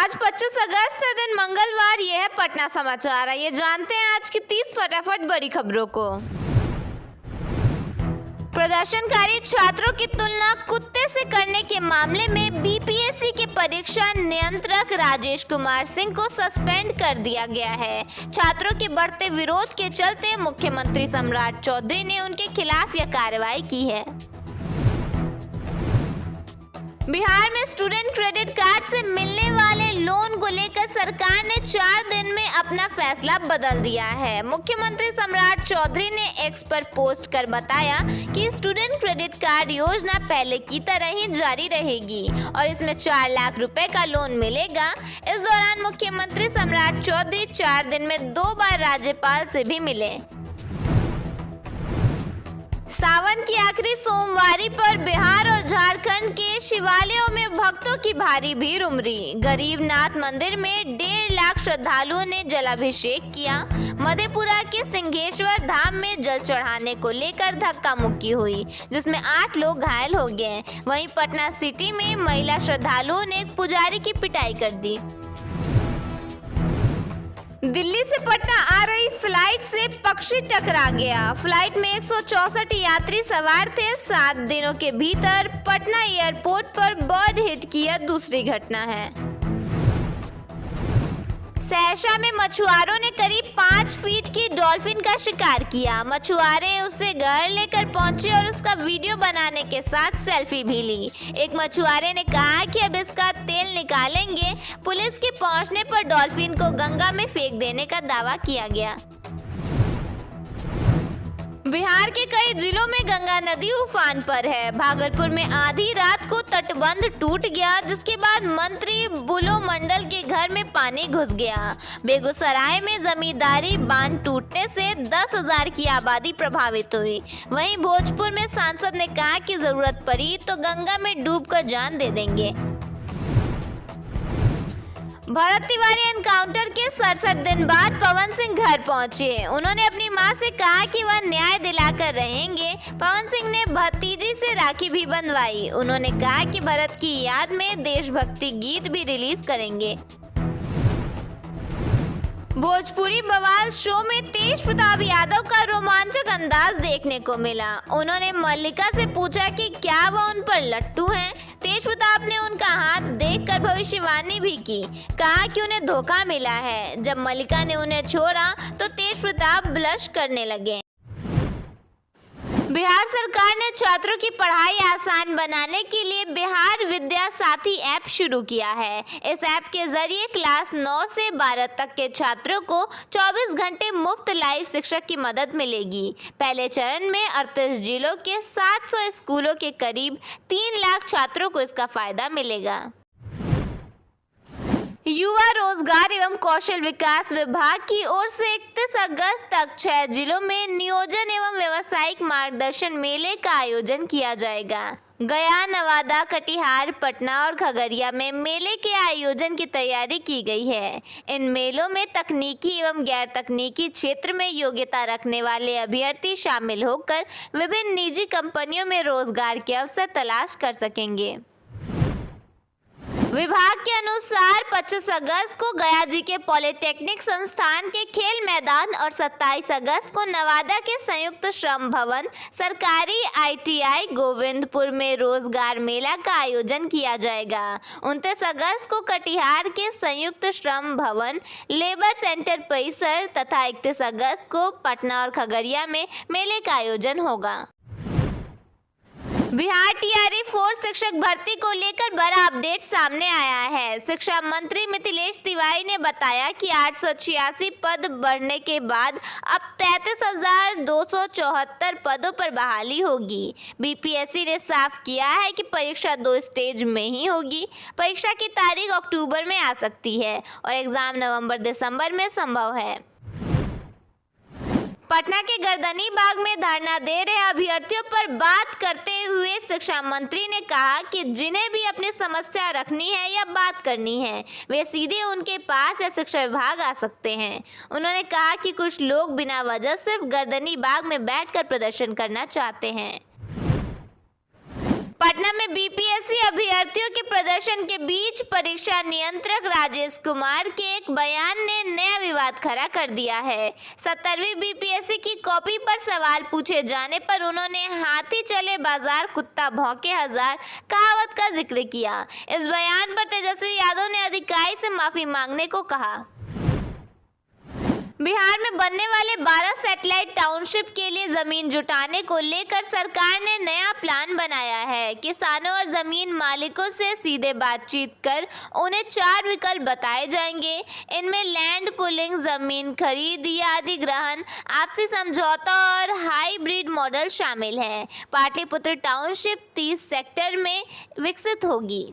आज 25 अगस्त है, दिन मंगलवार। ये है पटना समाचार। ये जानते हैं आज की 30 फटाफट बड़ी खबरों को। प्रदर्शनकारी छात्रों की तुलना कुत्ते से करने के मामले में बीपीएससी के परीक्षा नियंत्रक राजेश कुमार सिंह को सस्पेंड कर दिया गया है। छात्रों के बढ़ते विरोध के चलते मुख्यमंत्री सम्राट चौधरी ने उनके खिलाफ यह कार्रवाई की है। बिहार में स्टूडेंट क्रेडिट कार्ड से मिलने वाले लोन को लेकर सरकार ने 4 दिन में अपना फैसला बदल दिया है। मुख्यमंत्री सम्राट चौधरी ने एक्स पर पोस्ट कर बताया कि स्टूडेंट क्रेडिट कार्ड योजना पहले की तरह ही जारी रहेगी और इसमें 4 लाख रुपए का लोन मिलेगा। इस दौरान मुख्यमंत्री सम्राट चौधरी 4 दिन में 2 बार राज्यपाल से भी मिले। सावन की आखिरी सोमवारी पर बिहार और झारखंड के शिवालयों में भक्तों की भारी भीड़ उमड़ी। गरीबनाथ मंदिर में 1.5 लाख श्रद्धालुओं ने जलाभिषेक किया। मधेपुरा के सिंहेश्वर धाम में जल चढ़ाने को लेकर धक्का मुक्की हुई, जिसमें 8 लोग घायल हो गए। वहीं पटना सिटी में महिला श्रद्धालुओं ने एक पुजारी की पिटाई कर दी। दिल्ली से पटना आ रही फ्लाइट से पक्षी टकरा गया। फ्लाइट में 164 यात्री सवार थे। 7 दिनों के भीतर पटना एयरपोर्ट पर बर्ड हिट की यह दूसरी घटना है। सहरसा में मछुआरों ने करीब 5 फीट की डॉल्फिन का शिकार किया। मछुआरे उसे घर लेकर पहुंचे और उसका वीडियो बनाने के साथ सेल्फी भी ली। एक मछुआरे ने कहा कि अब इसका तेल निकालेंगे। पुलिस के पहुंचने पर डॉल्फिन को गंगा में फेंक देने का दावा किया गया। बिहार के कई जिलों में गंगा नदी उफान पर है। भागलपुर में आधी रात को तटबंध टूट गया, जिसके बाद मंत्री बुलो मंडल के घर में पानी घुस गया। बेगूसराय में जमींदारी बांध टूटने से 10,000 की आबादी प्रभावित हुई। वहीं भोजपुर में सांसद ने कहा कि जरूरत पड़ी तो गंगा में डूबकर जान दे देंगे। भरत तिवारी एनकाउंटर के 67 दिन बाद पवन सिंह घर पहुंचे। उन्होंने अपनी मां से कहा कि वह न्याय दिलाकर रहेंगे। पवन सिंह ने भतीजी से राखी भी बंधवाई। उन्होंने कहा कि भरत की याद में देशभक्ति गीत भी रिलीज करेंगे। भोजपुरी बवाल शो में तेज प्रताप यादव का रोमांचक अंदाज देखने को मिला। उन्होंने मल्लिका से पूछा कि क्या वह उन पर लट्टू हैं। तेज प्रताप ने उनका हाथ देखकर भविष्यवाणी भी की, कहा कि उन्हें धोखा मिला है। जब मल्लिका ने उन्हें छोड़ा तो तेज प्रताप ब्लश करने लगे। बिहार सरकार ने छात्रों की पढ़ाई आसान बनाने के लिए बिहार विद्या साथी ऐप शुरू किया है। इस ऐप के जरिए क्लास 9 से 12 तक के छात्रों को 24 घंटे मुफ्त लाइव शिक्षक की मदद मिलेगी। पहले चरण में 38 जिलों के 700 स्कूलों के करीब 3 लाख छात्रों को इसका फायदा मिलेगा। युवा रोजगार एवं कौशल विकास विभाग की ओर से 31 अगस्त तक 6 जिलों में नियोजन एवं व्यावसायिक मार्गदर्शन मेले का आयोजन किया जाएगा। गया, नवादा, कटिहार, पटना और खगड़िया में मेले के आयोजन की तैयारी की गई है। इन मेलों में तकनीकी एवं गैर तकनीकी क्षेत्र में योग्यता रखने वाले अभ्यर्थी शामिल होकर विभिन्न निजी कंपनियों में रोजगार के अवसर तलाश कर सकेंगे। विभाग के अनुसार 25 अगस्त को गया जी के पॉलिटेक्निक संस्थान के खेल मैदान और 27 अगस्त को नवादा के संयुक्त श्रम भवन सरकारी ITI गोविंदपुर में रोजगार मेला का आयोजन किया जाएगा। 29 अगस्त को कटिहार के संयुक्त श्रम भवन लेबर सेंटर परिसर तथा 31 अगस्त को पटना और खगड़िया में मेले का आयोजन होगा। बिहार TRE 4 शिक्षक भर्ती को लेकर बड़ा अपडेट सामने आया है। शिक्षा मंत्री मिथिलेश तिवारी ने बताया कि 886 पद बढ़ने के बाद अब 33,274 पदों पर बहाली होगी। BPSC ने साफ किया है कि परीक्षा 2 स्टेज में ही होगी। परीक्षा की तारीख अक्टूबर में आ सकती है और एग्जाम नवंबर-दिसंबर में संभव है। पटना के गर्दनी बाग में धरना दे रहे अभ्यर्थियों पर बात करते हुए शिक्षा मंत्री ने कहा कि जिन्हें भी अपनी समस्या रखनी है या बात करनी है वे सीधे उनके पास या शिक्षा विभाग आ सकते हैं। उन्होंने कहा कि कुछ लोग बिना वजह सिर्फ गर्दनी बाग में बैठकर प्रदर्शन करना चाहते हैं। पटना में बीपीएससी अभ्यर्थियों के प्रदर्शन के बीच परीक्षा नियंत्रक राजेश कुमार के एक बयान ने नया विवाद खड़ा कर दिया है। 17वीं बीपीएससी की कॉपी पर सवाल पूछे जाने पर उन्होंने हाथी चले बाजार कुत्ता भौंके हजार कहावत का जिक्र किया। इस बयान पर तेजस्वी यादव ने अधिकारी से माफी मांगने को कहा। बिहार में बनने वाले 12 सैटेलाइट टाउनशिप के लिए जमीन जुटाने को लेकर सरकार ने नया प्लान बनाया है। किसानों और जमीन मालिकों से सीधे बातचीत कर उन्हें 4 विकल्प बताए जाएंगे। इनमें लैंड पुलिंग, जमीन खरीद या अधिग्रहण, आपसी समझौता और हाइब्रिड मॉडल शामिल है। पाटलिपुत्र टाउनशिप 30 सेक्टर में विकसित होगी।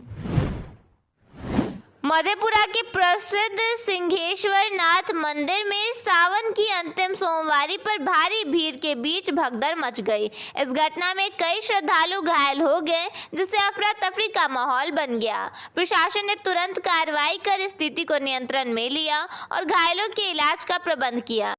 मधेपुरा के प्रसिद्ध सिंहेश्वर नाथ मंदिर में सावन की अंतिम सोमवारी पर भारी भीड़ के बीच भगदड़ मच गई। इस घटना में कई श्रद्धालु घायल हो गए, जिससे अफरा तफरी का माहौल बन गया। प्रशासन ने तुरंत कार्रवाई कर स्थिति को नियंत्रण में लिया और घायलों के इलाज का प्रबंध किया।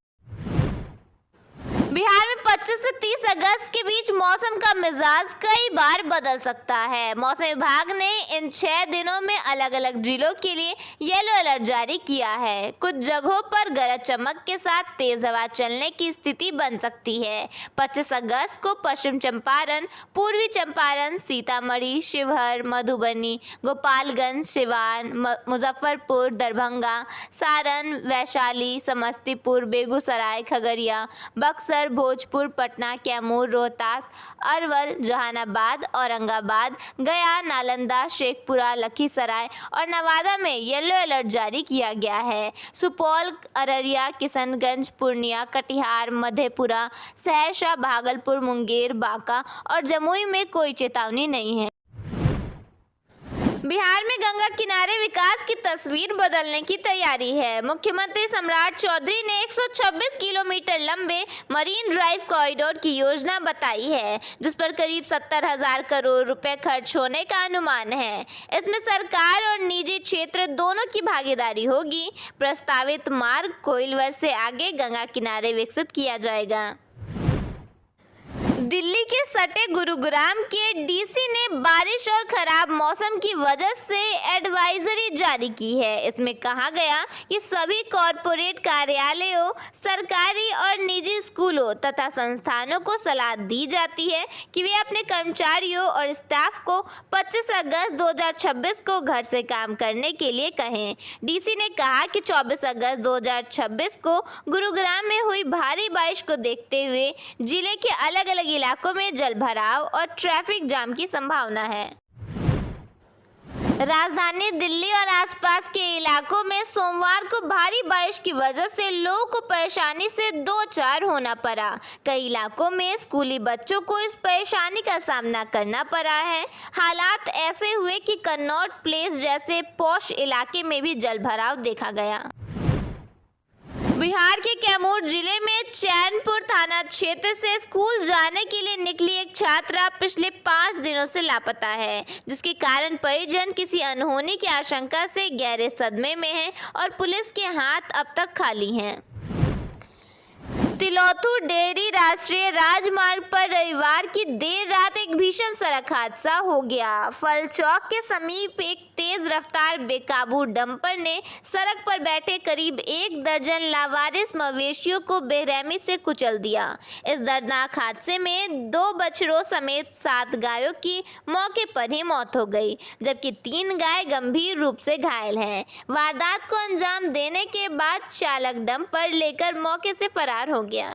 बिहार में 25 से 30 अगस्त के बीच मौसम का मिजाज कई बार बदल सकता है। मौसम विभाग ने इन 6 दिनों में अलग अलग जिलों के लिए येलो अलर्ट जारी किया है। कुछ जगहों पर गरज चमक के साथ तेज हवा चलने की स्थिति बन सकती है। 25 अगस्त को पश्चिम चंपारण, पूर्वी चंपारण, सीतामढ़ी, शिवहर, मधुबनी, गोपालगंज, सिवान, मुजफ्फरपुर, दरभंगा, सारण, वैशाली, समस्तीपुर, बेगूसराय, खगड़िया, बक्सर, भोजपुर, पटना, कैमूर, रोहतास, अरवल, जहानाबाद, औरंगाबाद, गया, नालंदा, शेखपुरा, लखीसराय और नवादा में येलो अलर्ट जारी किया गया है। सुपौल, अररिया, किशनगंज, पूर्णिया, कटिहार, मधेपुरा, सहरसा, भागलपुर, मुंगेर, बांका और जमुई में कोई चेतावनी नहीं है। बिहार में गंगा किनारे विकास की तस्वीर बदलने की तैयारी है। मुख्यमंत्री सम्राट चौधरी ने 126 किलोमीटर लंबे मरीन ड्राइव कॉरिडोर की योजना बताई है, जिस पर करीब 70,000 करोड़ रुपए खर्च होने का अनुमान है। इसमें सरकार और निजी क्षेत्र दोनों की भागीदारी होगी। प्रस्तावित मार्ग कोइलवर से आगे गंगा किनारे विकसित किया जाएगा। दिल्ली के सटे गुरुग्राम के डीसी ने बारिश और खराब मौसम की वजह से एडवाइजरी जारी की है। इसमें कहा गया कि सभी कॉरपोरेट कार्यालयों, सरकारी और निजी स्कूलों तथा संस्थानों को सलाह दी जाती है कि वे अपने कर्मचारियों और स्टाफ को 25 अगस्त 2026 को घर से काम करने के लिए कहें। डीसी ने कहा कि 24 अगस्त 2026 को गुरुग्राम में हुई भारी बारिश को देखते हुए जिले के अलग अलग इलाकों में जल भराव और ट्रैफिक जाम की संभावना है। राजधानी दिल्ली और आसपास के इलाकों में सोमवार को भारी बारिश की वजह से लोगों को परेशानी से दो चार होना पड़ा। कई इलाकों में स्कूली बच्चों को इस परेशानी का सामना करना पड़ा है। हालात ऐसे हुए कि कन्नॉट प्लेस जैसे पॉश इलाके में भी जल भराव देखा गया। बिहार के कैमूर जिले में चैनपुर थाना क्षेत्र से स्कूल जाने के लिए निकली एक छात्रा पिछले 5 दिनों से लापता है, जिसके कारण परिजन किसी अनहोनी की आशंका से गहरे सदमे में हैं और पुलिस के हाथ अब तक खाली हैं। तिलौथू डेयरी राष्ट्रीय राजमार्ग पर रविवार की देर रात एक भीषण सड़क हादसा हो गया। फल चौक के समीप एक तेज रफ्तार बेकाबू डंपर ने सड़क पर बैठे करीब 1 दर्जन लावारिस मवेशियों को बेरहमी से कुचल दिया। इस दर्दनाक हादसे में 2 बछड़ों समेत 7 गायों की मौके पर ही मौत हो गई, जबकि 3 गाय गंभीर रूप से घायल हैं। वारदात को अंजाम देने के बाद चालक डंपर लेकर मौके से फरार हो गया।